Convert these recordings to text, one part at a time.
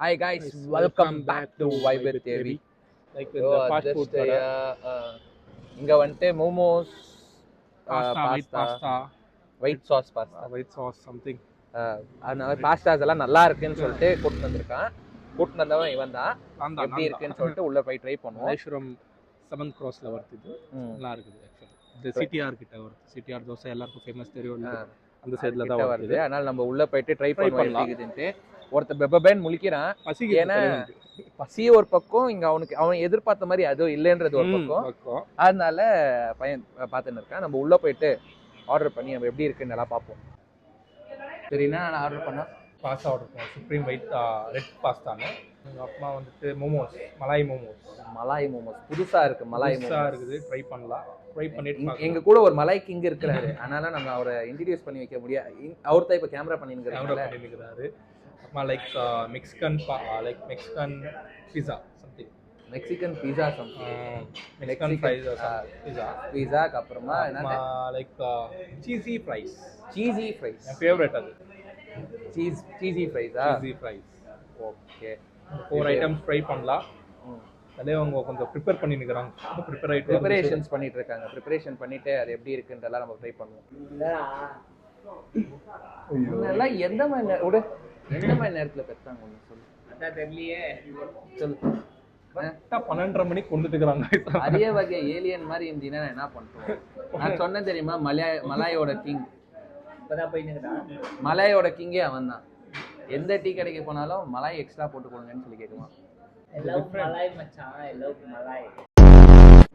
Hi guys, Guys, welcome back to Vibe with Devi. Like with the fast food கடை இங்க வந்துட்டு momos, white pasta, pasta, white sauce pasta, white sauce something. அந்த மாதிரி pastas எல்லாம் நல்லா இருக்குன்னு சொல்லிட்டு கூட்டிட்டு வந்திருக்கான். கூட்டிட்டு வந்தவன் இவன் தான். நான் தான் எப்படி இருக்குன்னு சொல்லிட்டு உள்ள போய் ட்ரை பண்ணுவோம். மலேஸ்வரம் 7th crossல வருது. நல்லா இருக்குது ஆக்சுவலி. இந்த சிடிஆர் கிட்ட வருது. சிடிஆர் தோசை எல்லாருக்கும் ஃபேமஸ் தெரியும். அந்த சைடுல தான் வருது. அதனால நம்ம உள்ள போயிட்டு ட்ரை பண்ணலாம். ஒருத்தர் பெபபேன் முழிக்கிறான். ஏன்னா பசி ஒரு பக்கம், இங்க அவன் எதிர்பார்த்த மாதிரி அதுவும் இல்லைன்றது ஒரு பக்கம். அதனால பையன் பார்த்துன்னு இருக்கான். நம்ம உள்ள போயிட்டு ஆர்டர் பண்ணி நம்ம எப்படி இருக்குன்னு நல்லா பார்ப்போம். சரிண்ணா, நான் ஆர்டர் பண்ணேன். பாஸ்தா ஆர்டர் பண்ணேன். சுப்ரீம் ஒயிட் ரெட் பாஸ்தான்னு. அப்புறமா வந்துட்டு மோமோஸ், மலாய் மோமோஸ் புதுசா இருக்கு. மலாய் மோமோஸ் இருக்குது, ட்ரை பண்ணலாம். ட்ரை பண்ணிட்டு எங்க கூட ஒரு மலாய் கிங் இருக்கிறாரு. அதனால நம்ம அவரை இன்ட்ரோடியூஸ் பண்ணி வைக்க முடியாது. அவர் தான் இப்போ கேமரா பண்ணிருக்காரு. like Mexican pizza something. Mexican pizza something. Mexican fries or pizza க்கு அப்புறமா என்னது like cheesy fries. my favorite அது cheesy fries. okay, 4 items try பண்ணலாம். அதே அவங்க கொஞ்சம் ப்ரிப்பேர் பண்ணி நிக்கறாங்க. ப்ரிப்பரேஷன்ஸ் பண்ணிட்டு அது எப்படி இருக்குன்றதெல்லாம் நம்ம ட்ரை பண்ணுவோம். இதெல்லாம் எந்த மாதிரி நேரத்துல பெற்றாங்க ஒண்ணு சொல்லு. அதான் தெரியலையே. சொல்லு. கரெக்ட்டா 12:30 மணிக்கு கொண்டுட்டு இருக்காங்க. அரிய வகை ஏலியன் மாதிரி இருந்தீனா என்ன பண்ணுவோம்? நான் சொன்னேன் தெரியுமா, மலாயோட கிங். இப்பதான் போய் நிக்கறான். மலாயோட கிங்கே அவன் தான். எந்த டீ கடைக்கு போனாலும் மலாய் எக்ஸ்ட்ரா போட்டு கொடுங்கன்னு சொல்லி கேக்குவான். எல்லாரும் மலாய் மச்சான், எல்லாரும் மலாய்.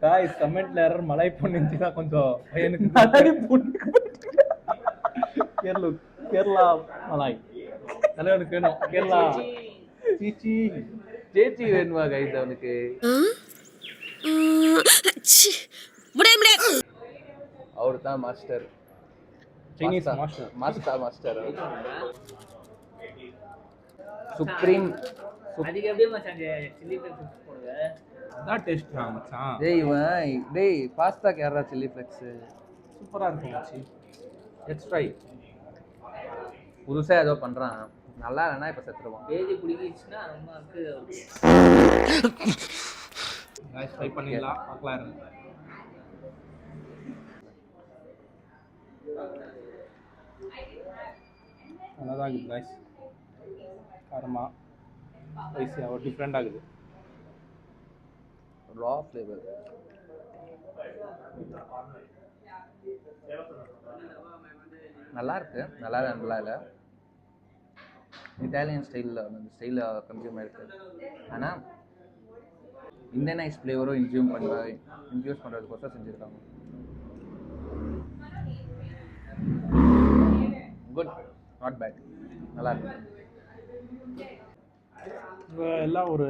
गाइस கமெண்ட்ல யாரும் மலாய் பொண்ணுன்னா கொஞ்சம் பையனுக்கு மலாய் பொண்ணு கேரளா மலாய் நல்லவனுக்கு வேணும். கேரளா சேச்சி வேணுமா கைஸ் அவனுக்கு? அவர் தான் மாஸ்டர், சைனீஸ் மாஸ்டர் சுப்ரீம். அதுக்கு எப்படி மச்சான் சில்லி ஃபிளெக்ஸ் போடுங்க? அதான் டேஸ்ட் மச்சான். டேய் பாஸ்தா கேரளா சில்லி ஃபிளெக்ஸ் சூப்பரா இருக்கும் மச்சி. Let's try. புதுசா ஏதோ பண்றான், நல்லா இல்லைன்னா இப்ப செத்துருவான். பேதி பிடிக்கிச்சுன்னா ரொம்ப வந்து गाइस ட்ரை பண்ணிடலாம், பார்க்கலாம் இருங்க. நல்லா இருக்குது गाइस. காரமா ஸ்பைசியா ஒரு டிஃபரெண்ட் ஆகுது. ரா ஃப்ளேவர். நல்லா இருக்கு. நல்லா இல்லை, இட்டாலியன் ஸ்டைலில் கன்சியூம் ஆயிருக்கு. ஆனால் இந்தியனைஸ் ஃப்ளேவரும் இன்ட்யூஸ் பண்ணுறதுக்கோசம் செஞ்சுருக்காங்க. குட், நாட் பேட், நல்லா இருக்கு. எல்லாம் ஒரு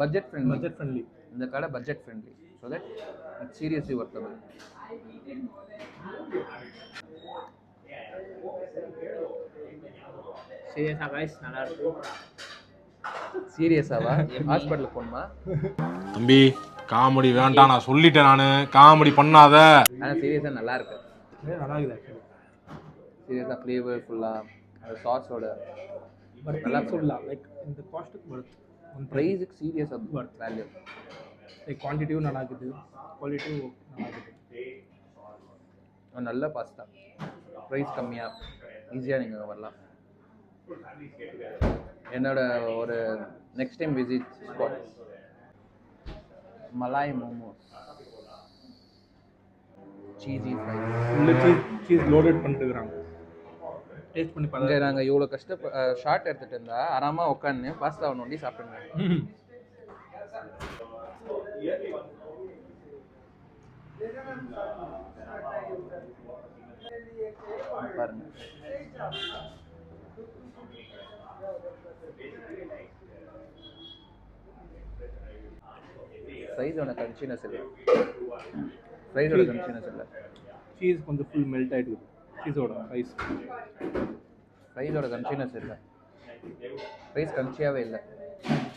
பட்ஜெட் ஃப்ரெண்ட்லி. இந்த கடை budget friendly, so that it's seriously worthable. சீரியஸா गाइस நல்லா இருக்கு. சீரியஸாவா? ஹாஸ்பிடலுக்கு போணுமா? தம்பி காமெடி வேண்டாம், நான் சொல்லிட்டேன். நானு காமெடி பண்ணாத. ஆனால் சீரியஸாக நல்லா இருக்கு. நல்லா இருக்குது ஆக்சுவலி. சீரியஸாக ஃப்ளேவர்ஃபுல்லாக அந்த சாஸோட நல்லா சொல்லலாம். லைக் இந்த காஸ்ட்டுக்கு வர்த். ப்ரைஸுக்கு சீரியஸாக வர்த் வேல்யூ. லைக் குவான்டிட்டியும் நல்லா இருக்குது, குவாலிட்டியும் நல்லா இருக்குது. நல்ல பாஸ்தா, ப்ரைஸ் கம்மியாக ஈஸியாக நீங்கள் வரலாம். என்னோட ஒரு next time visit spot malai momos, cheesy fries. உள்ள சீஸ் லோடட் பண்ணிட்டுருக்காங்க. டேஸ்ட் பண்ணி பாருங்க. நாங்கள் இவ்வளோ ஷார்ட் எடுத்துகிட்டு இருந்தா ஆராமாக உட்காந்து பாஸ்தா ஒன்று ஒண்டி சாப்பிடுங்க. பாருங்க, ஃப்ரைஸோட கன்சினஸ் இல்லை. சீஸ் கொஞ்சம் ஃபுல் மெல்ட் ஆகிடுது. சீஸோட ஃப்ரைஸோட கன்சினஸ் இல்லை. ஃப்ரைஸ் கன்சியாகவே இல்லை,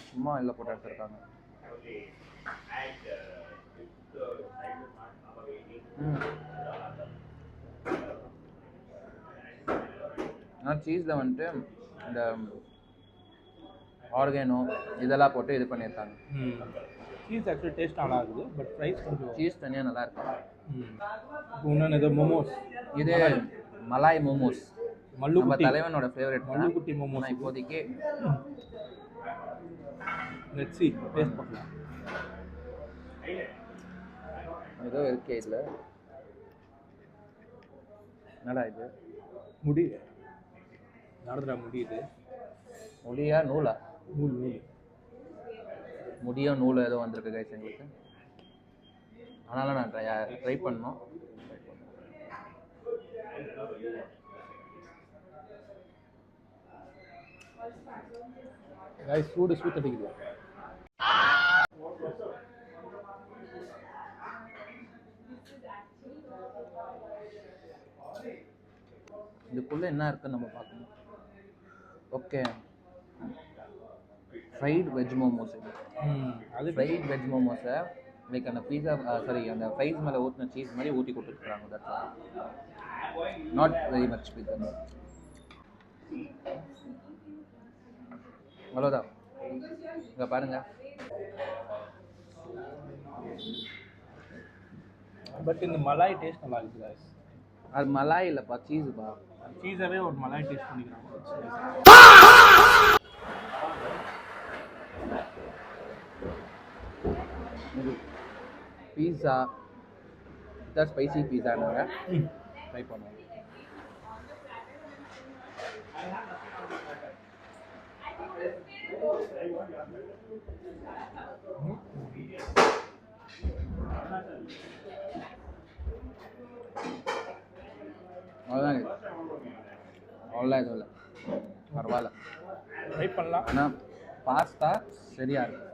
சும்மா இல்லை போட்டு எடுத்துருக்காங்க. ஆனால் சீஸில் வந்துட்டு இந்த ஆர்கானோ இதெல்லாம் போட்டு இது பண்ணியிருக்காங்க. சீஸ் ஆக்சுவலி டேஸ்ட் நல்லா இருக்குது, பட் ப்ரைஸ் கொஞ்சம் சீஸ் தனியாக நல்லா இருக்கும். இன்னொன்று ஏதோ மோமோஸ், இது மலாய் மோமோஸ், நம்ம மல்லுக்குட்டி தலைவனோட ஃபேவரட். மல்லுக்குட்டி மோமோஸ். இப்போதைக்கு லெட்ஸ் சீ டேஸ்ட் பண்ணலாம். ஏதோ இருக்கே இதில். என்னடா இது? முடி நடந்துடா முடியுது. முடியா நூலா? நூல் நூல் முடியோ நூல் ஏதோ வந்திருக்கு கைஸ் எங்களுக்கு. அதனால் நான் ட்ரை பண்ணோம். கைஸ் சூடு அடிக்குது. இதுக்குள்ளே என்ன இருக்குன்னு நம்ம பார்க்கணும். Okay, fried veg momos. அது ஃப்ரைட் வெஜ் மோமோஸை லைக் அந்த பீஸா அந்த ஃப்ரைஸ் மேலே ஊற்றின சீஸ் மாதிரி ஊற்றி கொடுத்துருக்குறாங்க. தட்ஸ் நாட் வெரி மச் பீஸா. அவ்வளோதான். இங்கே பாருங்க. பட் இந்த மலாய் டேஸ்ட் நல்லா இருக்குது கைஸ். அது மலாய் இல்லைப்பா, சீஸுப்பா. சீஸாவே ஒரு மலாய் டேஸ்ட் பண்ணிக்கிறாங்க. பீஸா இதான் ஸ்பைசி பீஸானாங்க. ட்ரை பண்ணுவோம். அவ்வளோதான், அவ்வளோதான். எதுவும் இல்லை, பரவாயில்ல, ட்ரை பண்ணலாம். ஆனால் பாஸ்தா சரியா இருக்கு.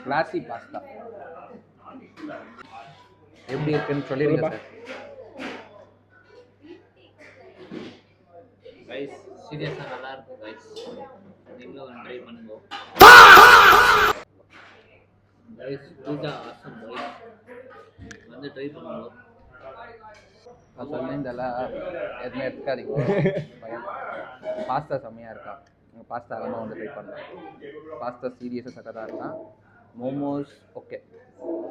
கிளாசி பாஸ்தா எப்படி இருக்குன்னு சொல்லிடுங்க சார். கைஸ் சீரியஸாக நல்லா இருக்கும் கைஸ், நீங்களும் ட்ரை பண்ணுங்க கைஸ். பீஸா ஆசம் கைஸ், வந்து ட்ரை பண்ணுங்க. நான் சொன்னேன்டெல்லாம் எதுவுமே எடுக்காதீங்க. பாஸ்தா செம்மையாக இருக்கா. பாஸ்தா எல்லாம் வந்து ட்ரை பண்ணலாம். பாஸ்தா சீரியஸாக சக்கதாக இருக்கான். Momos okay,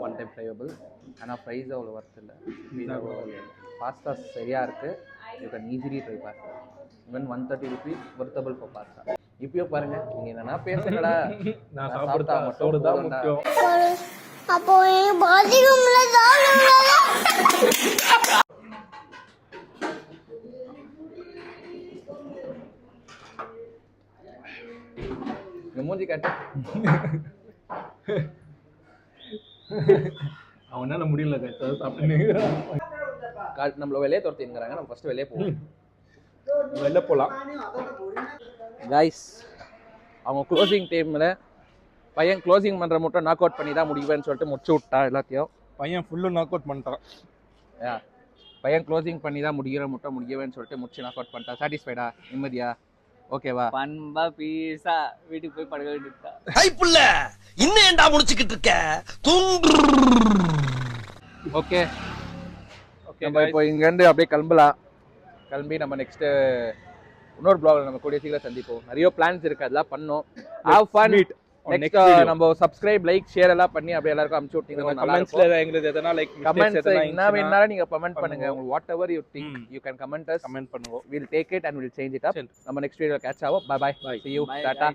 one time tryable. ஆனால் ப்ரைஸ் அவ்வளோ ஒர்த் இல்லை. பாஸ்தா சரியாக இருக்குது. You can easily try pasta. Even 130 rupees worthable for pasta. இப்பயோ பாருங்க, நீங்கள் என்னன்னா பேசுங்கடா. நான் சாப்பிட்டா மட்டும் தான் முக்கியம். அப்போ பாத்ரூம்ல மூஞ்சி காட்டு. அவனால முடியல கைஸ், அதை சாப்பிட்டு நம்மள வெளியே துரத்திங்கிறாங்க. நம்ம ஃபர்ஸ்ட் வெளியே போவோம். வெளில போகலாம். கைஸ், அவங்க க்ளோசிங் டைமில் பையன் க்ளோசிங் பண்ணுற மட்டும் நாக் அவுட் பண்ணி தான் முடிவேன்னு சொல்லிட்டு முடிச்சு விட்டான் எல்லாத்தையும். பையன் ஃபுல்லும் நாக் அவுட் பண்ணிட்டான். பையன் க்ளோசிங் பண்ணி தான் முடிகிற மட்டும் முடியவேன்னு சொல்லிட்டு முடிச்சு நாக் அவுட் பண்ணிட்டான். சாட்டிஸ்ஃபைடா? நிம்மதியா? ஓகேவா? பண்பா பீஸா வீட்டுக்கு போய் படுக்க வேண்டியதுதான். ஹை புள்ள, இன்னும் ஏன்டா முடிச்சுக்கிட்டு இருக்க? ஓகே நம்ம இப்போ இங்கேருந்து அப்படியே கிளம்பலாம். கிளம்பி நம்ம நெக்ஸ்ட்டு இன்னொரு ப்ளாக்ல நம்ம கூடிய சீக்கிரம் சந்திப்போம். நிறைய பிளான்ஸ் இருக்கு, அதெல்லாம் பண்ணோம். Have fun. நெக்ஸ்ட் நம்ம சப்ஸ்கிரைப், லைக், ஷேர் எல்லாம் பண்ணி அப்படியே எல்லாருக்கும் அனுப்பிச்சு விட்டீங்கன்னா கமெண்ட்ஸ்ல எங்களுக்கு எதனா லைக் கமெண்ட்ஸ் என்ன வேணாலும் நீங்க கமெண்ட் பண்ணுங்க. உங்களுக்கு whatever you think you can comment us. Comment பண்ணுவோம். We'll take it and we'll change it up. நம்ம நெக்ஸ்ட் வீடியோல கேட்ச் ஆவோம். Bye bye. See you. Tata.